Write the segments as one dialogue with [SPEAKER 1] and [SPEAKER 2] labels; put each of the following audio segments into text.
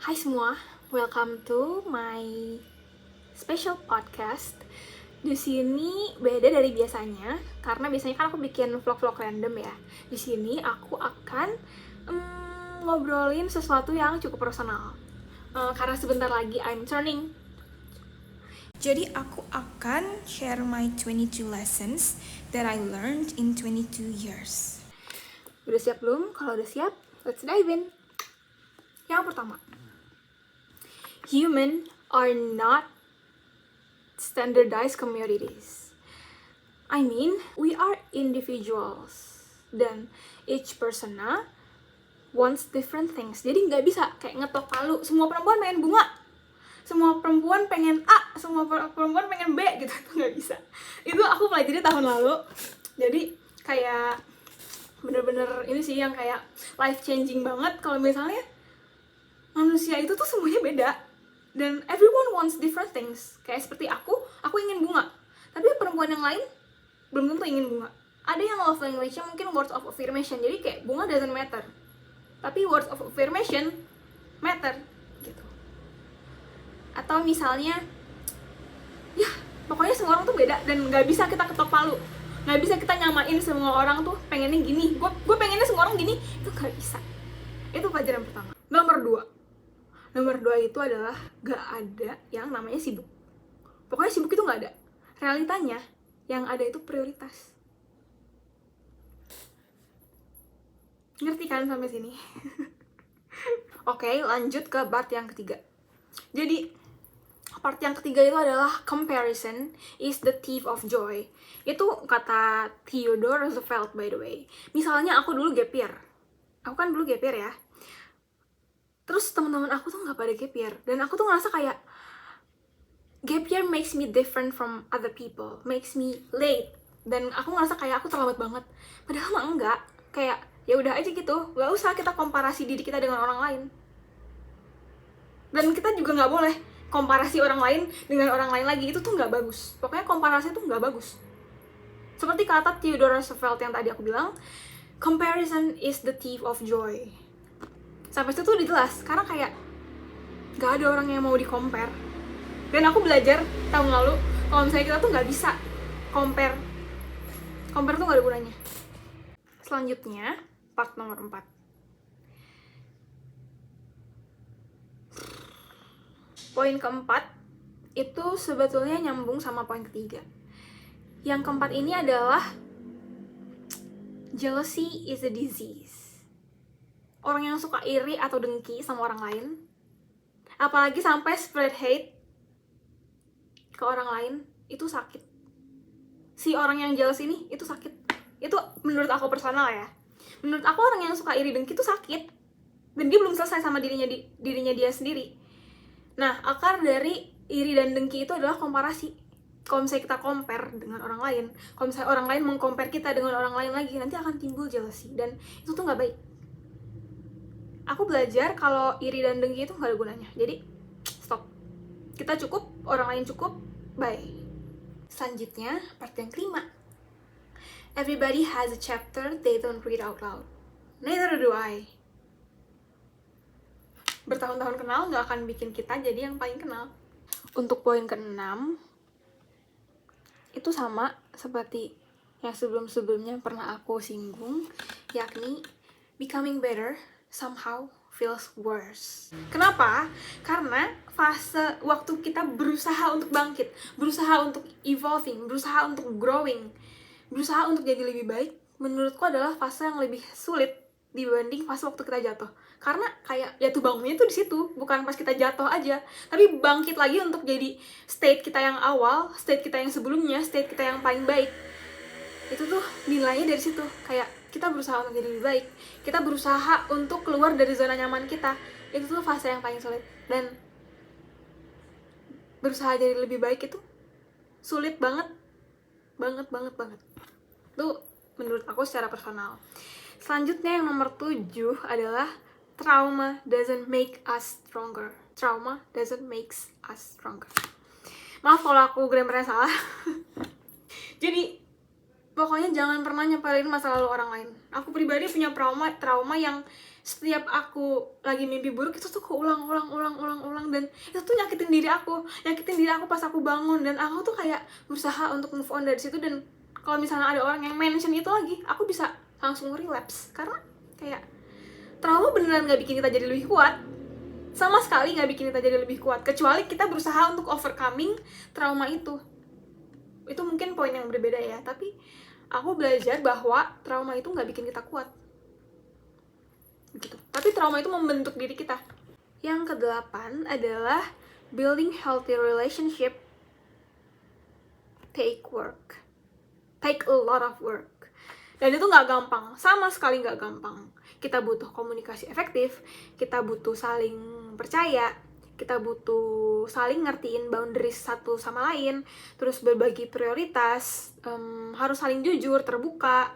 [SPEAKER 1] Hai semua, welcome to my special podcast. Di sini beda dari biasanya, karena biasanya kan aku bikin vlog-vlog random ya. Di sini aku akan ngobrolin sesuatu yang cukup personal. Karena sebentar lagi I'm turning. Jadi aku akan share my 22 lessons that I learned in 22 years. Udah siap belum? Kalau udah siap, let's dive in. Yang pertama, human are not standardized communities. I mean, we are individuals dan each persona wants different things. Jadi nggak bisa kayak ngetok palu, semua perempuan pengen bunga, semua perempuan pengen A, semua perempuan pengen B gitu. Itu nggak bisa. Itu aku pelajari tahun lalu. Jadi kayak bener-bener ini sih yang kayak life changing banget kalau misalnya manusia itu tuh semuanya beda. Dan everyone wants different things. Kayak seperti aku ingin bunga. Tapi perempuan yang lain belum tentu ingin bunga. Ada yang love language-nya mungkin words of affirmation. Jadi kayak bunga doesn't matter. Tapi words of affirmation matter gitu. Atau misalnya ya, pokoknya semua orang tuh beda dan nggak bisa kita ketok palu. Nggak bisa kita nyamain semua orang tuh pengennya gini. Gue pengennya semua orang gini. Itu nggak bisa. Itu pelajaran pertama. Nomor 2 itu adalah gak ada yang namanya sibuk. Pokoknya sibuk itu gak ada. Realitanya, yang ada itu prioritas. Ngerti kan sampai sini? Oke, lanjut ke part yang ketiga. Jadi, part yang ketiga itu adalah comparison is the thief of joy. Itu kata Theodore Roosevelt, by the way. Misalnya aku dulu gap year. Aku kan dulu gap year ya. Terus teman-teman aku tuh nggak pada gap year, dan aku tuh ngerasa kayak gap year makes me different from other people, makes me late, dan aku ngerasa kayak aku terlambat banget. Padahal mah enggak, kayak ya udah aja gitu, nggak usah kita komparasi diri kita dengan orang lain. Dan kita juga nggak boleh komparasi orang lain dengan orang lain lagi, itu tuh nggak bagus. Pokoknya komparasi tuh nggak bagus. Seperti kata Theodore Roosevelt yang tadi aku bilang, comparison is the thief of joy. Sampai situ tuh jelas, karena kayak gak ada orang yang mau di-compare. Dan aku belajar tahun lalu, kalau misalnya kita tuh gak bisa compare tuh gak ada gunanya. Selanjutnya, part nomor 4. Poin keempat, itu sebetulnya nyambung sama poin ketiga. Yang keempat ini adalah jealousy is a disease. Orang yang suka iri atau dengki sama orang lain, apalagi sampai spread hate ke orang lain, itu sakit. Si orang yang jealous ini, itu sakit. Itu menurut aku personal ya. Menurut aku orang yang suka iri dengki itu sakit. Dan dia belum selesai sama dirinya dia sendiri. Nah, akar dari iri dan dengki itu adalah komparasi. Kalau misalnya kita compare dengan orang lain, kalau misalnya orang lain meng-compare kita dengan orang lain lagi, nanti akan timbul jealousy. Dan itu tuh gak baik. Aku belajar kalau iri dan dengki itu gak ada gunanya. Jadi, stop. Kita cukup, orang lain cukup, bye. Selanjutnya, part yang kelima. Everybody has a chapter they don't read out loud. Neither do I. Bertahun-tahun kenal gak akan bikin kita jadi yang paling kenal. Untuk poin ke-6, itu sama seperti yang sebelum-sebelumnya pernah aku singgung, yakni becoming better somehow feels worse. Kenapa? Karena fase waktu kita berusaha untuk bangkit, berusaha untuk evolving, berusaha untuk growing, berusaha untuk jadi lebih baik, menurutku adalah fase yang lebih sulit dibanding fase waktu kita jatuh. Karena kayak jatuh bangunnya tuh di situ, bukan pas kita jatuh aja, tapi bangkit lagi untuk jadi state kita yang awal, state kita yang sebelumnya, state kita yang paling baik. Itu tuh nilainya dari situ. Kayak kita berusaha untuk jadi lebih baik, kita berusaha untuk keluar dari zona nyaman kita. Itu tuh fase yang paling sulit. Dan berusaha jadi lebih baik itu sulit banget. Banget. Itu menurut aku secara personal. Selanjutnya yang nomor 7 adalah trauma doesn't make us stronger. Trauma doesn't make us stronger. Maaf kalau aku grammarnya salah. Jadi pokoknya jangan pernah nyepelin masa lalu orang lain. Aku pribadi punya trauma yang setiap aku lagi mimpi buruk itu tuh keulang dan itu tuh nyakitin diri aku pas aku bangun, dan aku tuh kayak berusaha untuk move on dari situ. Dan kalau misalnya ada orang yang mention itu lagi, aku bisa langsung relapse, karena kayak trauma beneran gak bikin kita jadi lebih kuat, sama sekali gak bikin kita jadi lebih kuat, kecuali kita berusaha untuk overcoming trauma itu. Itu mungkin poin yang berbeda ya, tapi aku belajar bahwa trauma itu gak bikin kita kuat gitu. Tapi trauma itu membentuk diri kita. Yang ke-8 adalah building healthy relationship take a lot of work. Dan itu gak gampang, sama sekali gak gampang. Kita butuh komunikasi efektif, kita butuh saling percaya, kita butuh saling ngertiin boundaries satu sama lain, terus berbagi prioritas, harus saling jujur, terbuka,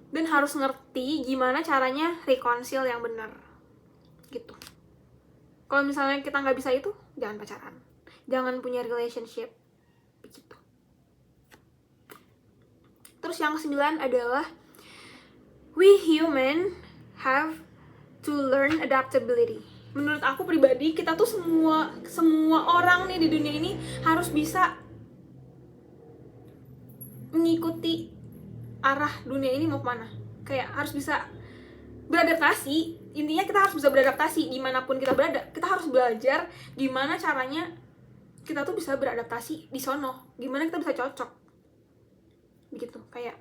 [SPEAKER 1] dan harus ngerti gimana caranya reconcile yang benar gitu. Kalau misalnya kita nggak bisa itu, jangan pacaran, jangan punya relationship begitu. Terus yang ke-9 adalah we human have to learn adaptability. Menurut aku pribadi, kita tuh semua orang nih di dunia ini harus bisa mengikuti arah dunia ini mau kemana. Kayak harus bisa beradaptasi. Intinya kita harus bisa beradaptasi dimanapun kita berada. Kita harus belajar gimana caranya kita tuh bisa beradaptasi di sono, gimana kita bisa cocok begitu. Kayak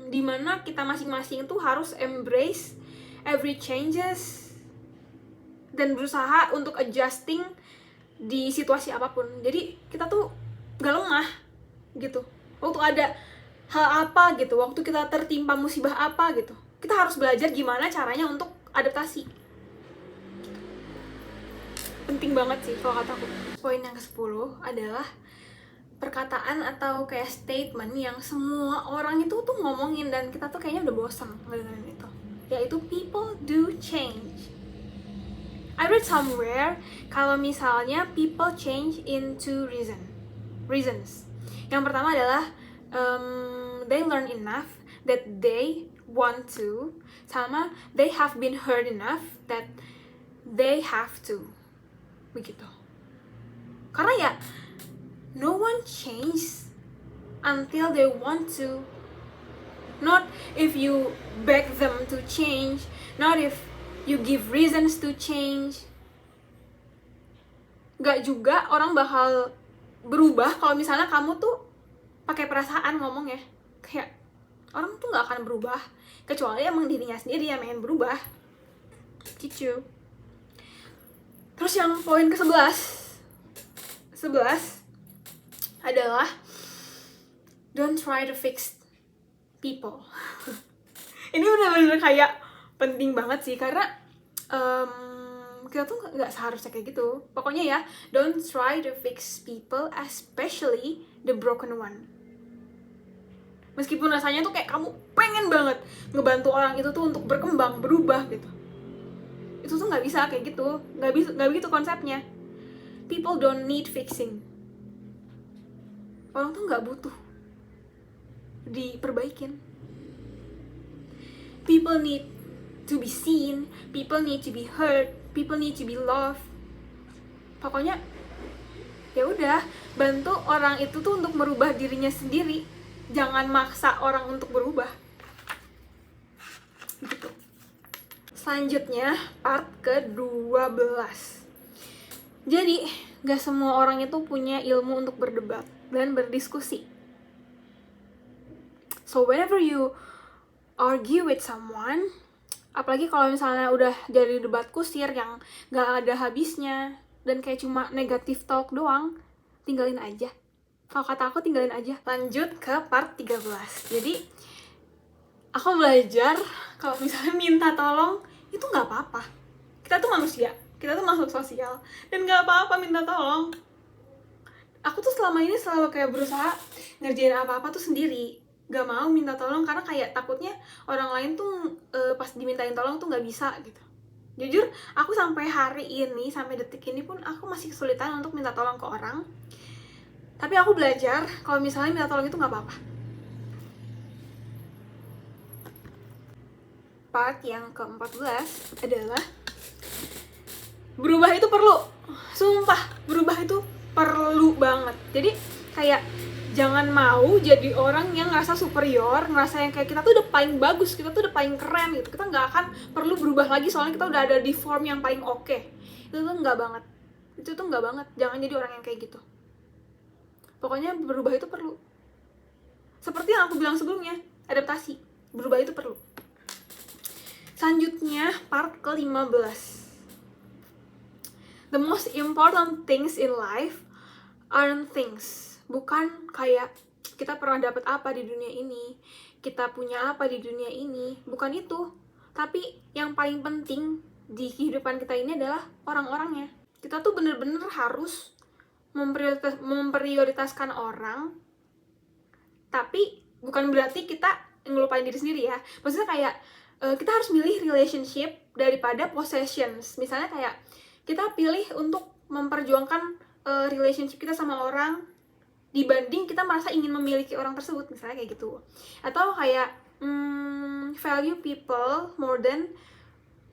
[SPEAKER 1] dimana kita masing-masing tuh harus embrace every changes dan berusaha untuk adjusting di situasi apapun. Jadi kita tuh gak lemah gitu. Waktu ada hal apa gitu, waktu kita tertimpa musibah apa gitu, kita harus belajar gimana caranya untuk adaptasi. Penting banget sih kalau kataku. Poin yang ke-10 adalah perkataan atau kayak statement yang semua orang itu tuh ngomongin dan kita tuh kayaknya udah bosan ngedengerin itu, yaitu people do change. I read somewhere kalau misalnya people change into reasons. Yang pertama adalah they learn enough that they want to, sama they have been hurt enough that they have to, begitu. Karena ya no one changes until they want to. Not if you beg them to change, not if you give reasons to change. Gak juga orang bakal berubah kalau misalnya kamu tuh pakai perasaan ngomong ya. Kayak orang tuh gak akan berubah kecuali emang dirinya sendiri yang pengen berubah gitu. Terus yang poin ke-11 adalah don't try to fix people. Ini benar-benar kayak penting banget sih, karena kita tuh nggak seharusnya kayak gitu. Pokoknya ya, don't try to fix people, especially the broken one. Meskipun rasanya tuh kayak kamu pengen banget ngebantu orang itu tuh untuk berkembang, berubah gitu, itu tuh nggak bisa kayak gitu, nggak begitu konsepnya. People don't need fixing. Orang tuh nggak butuh diperbaikin. People need to be seen, people need to be heard, people need to be loved. Pokoknya ya udah, bantu orang itu tuh untuk merubah dirinya sendiri. Jangan maksa orang untuk berubah. Gitu. Selanjutnya part ke-12. Jadi, gak semua orang itu punya ilmu untuk berdebat dan berdiskusi. So whenever you argue with someone, apalagi kalau misalnya udah jadi debat kusir yang gak ada habisnya dan kayak cuma negative talk doang, tinggalin aja. Kalau kata aku, tinggalin aja. Lanjut ke part 13. Jadi aku belajar kalau misalnya minta tolong itu gak apa-apa. Kita tuh manusia, kita tuh makhluk sosial, dan gak apa-apa minta tolong. Aku tuh selama ini selalu kayak berusaha ngerjain apa-apa tuh sendiri, gak mau minta tolong karena kayak takutnya orang lain tuh pas dimintain tolong tuh gak bisa gitu. Jujur, aku sampai hari ini, sampai detik ini pun aku masih kesulitan untuk minta tolong ke orang. Tapi aku belajar kalau misalnya minta tolong itu gak apa-apa. part yang ke-14 adalah berubah itu perlu. Sumpah, berubah itu perlu banget. Jadi kayak jangan mau jadi orang yang ngerasa superior, ngerasa yang kayak kita tuh udah paling bagus, kita tuh udah paling keren gitu. Kita nggak akan perlu berubah lagi soalnya kita udah ada di form yang paling oke. Itu tuh nggak banget. Itu tuh nggak banget. Jangan jadi orang yang kayak gitu. Pokoknya berubah itu perlu. Seperti yang aku bilang sebelumnya, adaptasi. Berubah itu perlu. Selanjutnya, part ke-15. The most important things in life aren't things. Bukan kayak kita pernah dapat apa di dunia ini, kita punya apa di dunia ini. Bukan itu. Tapi yang paling penting di kehidupan kita ini adalah orang-orangnya. Kita tuh bener-bener harus memprioritaskan orang. Tapi bukan berarti kita ngelupain diri sendiri ya. Maksudnya kayak kita harus milih relationship daripada possessions. Misalnya kayak kita pilih untuk memperjuangkan relationship kita sama orang dibanding kita merasa ingin memiliki orang tersebut, misalnya kayak gitu. Atau kayak value people more than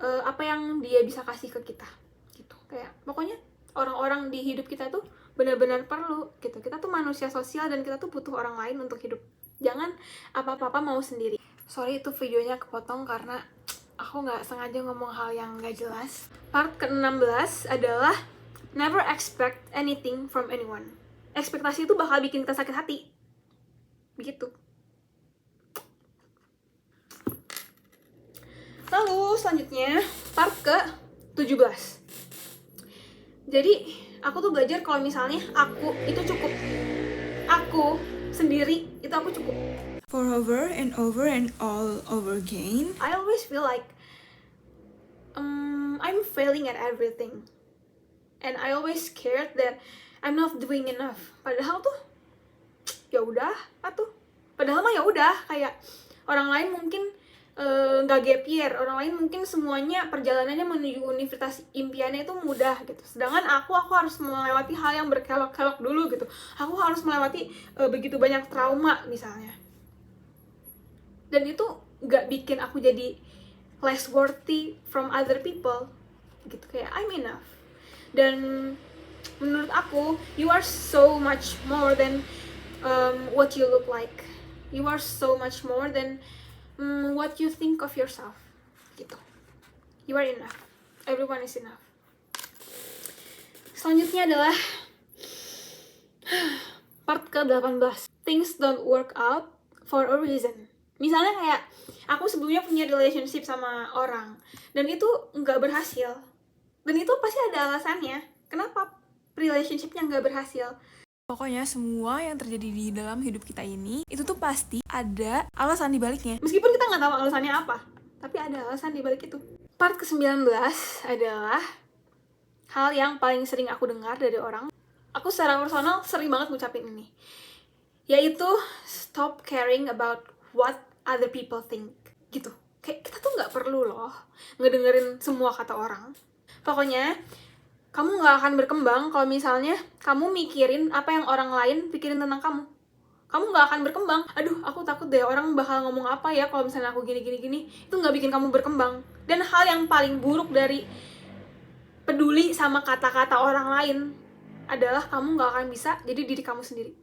[SPEAKER 1] apa yang dia bisa kasih ke kita gitu. Kayak pokoknya orang-orang di hidup kita tuh benar-benar perlu gitu. Kita tuh manusia sosial dan kita tuh butuh orang lain untuk hidup. Jangan apa-apa mau sendiri. Sorry itu videonya kepotong karena aku nggak sengaja ngomong hal yang nggak jelas. Part ke-16 adalah never expect anything from anyone. Ekspektasi itu bakal bikin kita sakit hati. Begitu. Lalu selanjutnya part ke-17. Jadi aku tuh belajar kalau misalnya aku itu cukup. Aku sendiri itu aku cukup.
[SPEAKER 2] For over and over and all over again.
[SPEAKER 1] I always feel like I'm failing at everything. And I always scared that I'm not doing enough. Padahal tuh ya udah, padahal mah ya udah, kayak orang lain mungkin nggak gap year, orang lain mungkin semuanya perjalanannya menuju universitas impiannya itu mudah gitu. Sedangkan aku harus melewati hal yang berkelok-kelok dulu gitu. Aku harus melewati begitu banyak trauma misalnya. Dan itu nggak bikin aku jadi less worthy from other people gitu, kayak I'm enough. Dan menurut aku, you are so much more than what you look like. You are so much more than what you think of yourself gitu. You are enough. Everyone is enough. Selanjutnya adalah part ke-18. Things don't work out for a reason. Misalnya kayak aku sebelumnya punya relationship sama orang dan itu nggak berhasil, dan itu pasti ada alasannya kenapa relationshipnya nggak berhasil.
[SPEAKER 2] Pokoknya semua yang terjadi di dalam hidup kita ini itu tuh pasti ada alasan di baliknya.
[SPEAKER 1] Meskipun kita nggak tahu alasannya apa, tapi ada alasan di balik itu. Part ke-19 adalah hal yang paling sering aku dengar dari orang. Aku secara personal sering banget ngucapin ini, yaitu stop caring about what other people think gitu. Kayak kita tuh nggak perlu loh ngedengerin semua kata orang. Pokoknya kamu nggak akan berkembang kalau misalnya kamu mikirin apa yang orang lain pikirin tentang kamu. Kamu nggak akan berkembang. Aduh, aku takut deh orang bakal ngomong apa ya kalau misalnya aku gini. Itu nggak bikin kamu berkembang. Dan hal yang paling buruk dari peduli sama kata-kata orang lain adalah kamu nggak akan bisa jadi diri kamu sendiri.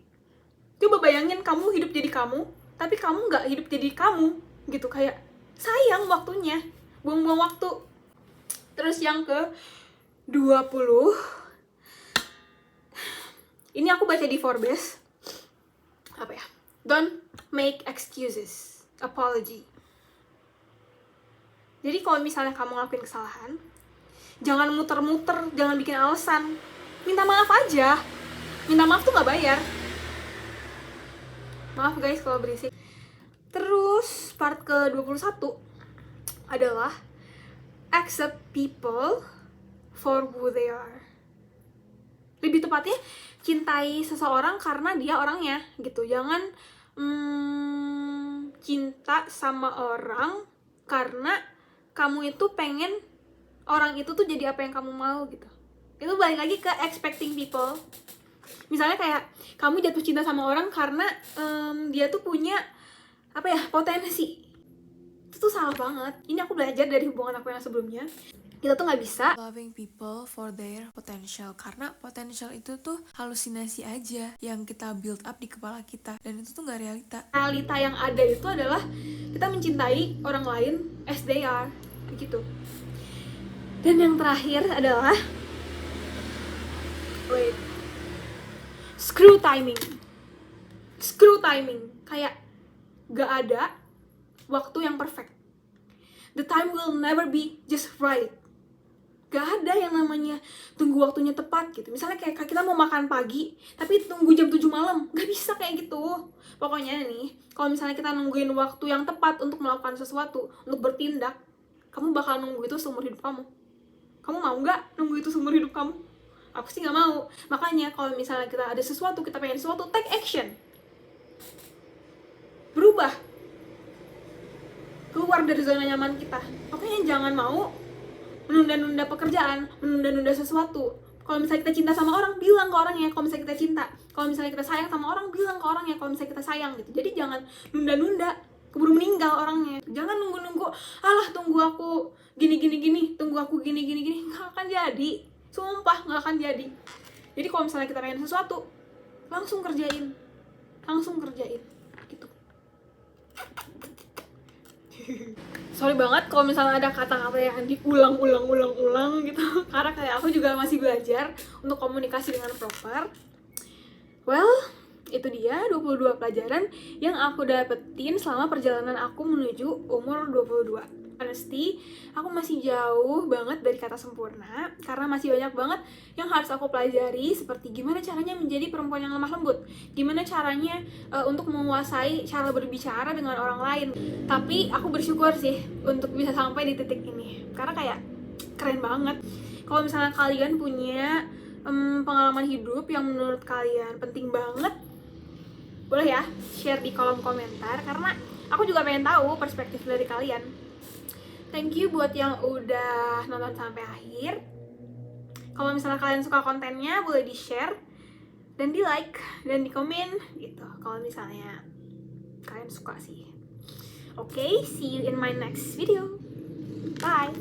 [SPEAKER 1] Coba bayangin kamu hidup jadi kamu, tapi kamu nggak hidup jadi kamu gitu. Kayak sayang waktunya, buang-buang waktu. Terus yang ke-20, ini aku baca di Forbes, apa ya, don't make excuses, apology. Jadi kalau misalnya kamu ngelakuin kesalahan, jangan muter-muter, jangan bikin alasan, minta maaf aja. Minta maaf tuh nggak bayar. Maaf guys kalau berisik. Terus part ke-21 adalah accept people for who they are. Lebih tepatnya cintai seseorang karena dia orangnya gitu. Jangan cinta sama orang karena kamu itu pengen orang itu tuh jadi apa yang kamu mau gitu. Itu balik lagi ke expecting people. Misalnya kayak kamu jatuh cinta sama orang karena dia tuh punya apa ya, potensi. Itu tuh salah banget. Ini aku belajar dari hubungan aku yang sebelumnya. Kita tuh nggak bisa
[SPEAKER 2] loving people for their potential, karena potential itu tuh halusinasi aja yang kita build up di kepala kita, dan itu tuh nggak realita.
[SPEAKER 1] Realita yang ada itu adalah kita mencintai orang lain as they are, begitu. Dan yang terakhir adalah screw timing. Kayak gak ada waktu yang perfect. The time will never be just right. Gak ada yang namanya tunggu waktunya tepat gitu. Misalnya kayak kita mau makan pagi tapi tunggu jam 7 malam, gak bisa kayak gitu. Pokoknya nih, kalau misalnya kita nungguin waktu yang tepat untuk melakukan sesuatu, untuk bertindak, kamu bakal nunggu itu seumur hidup kamu. Kamu mau gak nunggu itu seumur hidup kamu? Aku sih gak mau. Makanya kalau misalnya kita ada sesuatu, kita pengen sesuatu, take action. Berubah. Keluar dari zona nyaman kita. Pokoknya jangan mau menunda-nunda pekerjaan, menunda-nunda sesuatu. Kalau misalnya kita cinta sama orang, bilang ke orangnya. Kalau misalnya kita cinta, kalau misalnya kita sayang sama orang, bilang ke orangnya. Kalau misalnya kita sayang gitu. Jadi jangan nunda-nunda, keburu meninggal orangnya. Jangan nunggu-nunggu, alah tunggu aku gini, tunggu aku gini. Nggak akan jadi. Sumpah nggak akan jadi. Jadi kalau misalnya kita pengen sesuatu, langsung kerjain gitu. Sorry banget kalau misalnya ada kata-kata yang diulang gitu. Karena kayak aku juga masih belajar untuk komunikasi dengan proper. Well, itu dia 22 pelajaran yang aku dapetin selama perjalanan aku menuju umur 22. Honestly, aku masih jauh banget dari kata sempurna, karena masih banyak banget yang harus aku pelajari, seperti gimana caranya menjadi perempuan yang lemah lembut, gimana caranya untuk menguasai cara berbicara dengan orang lain. Tapi aku bersyukur sih untuk bisa sampai di titik ini, karena kayak keren banget. Kalau misalnya kalian punya pengalaman hidup yang menurut kalian penting banget, boleh ya share di kolom komentar, karena aku juga pengen tahu perspektif dari kalian. Thank you buat yang udah nonton sampai akhir. Kalau misalnya kalian suka kontennya, boleh di-share dan di-like dan di-komen gitu. Kalau misalnya kalian suka sih. Okay, see you in my next video. Bye.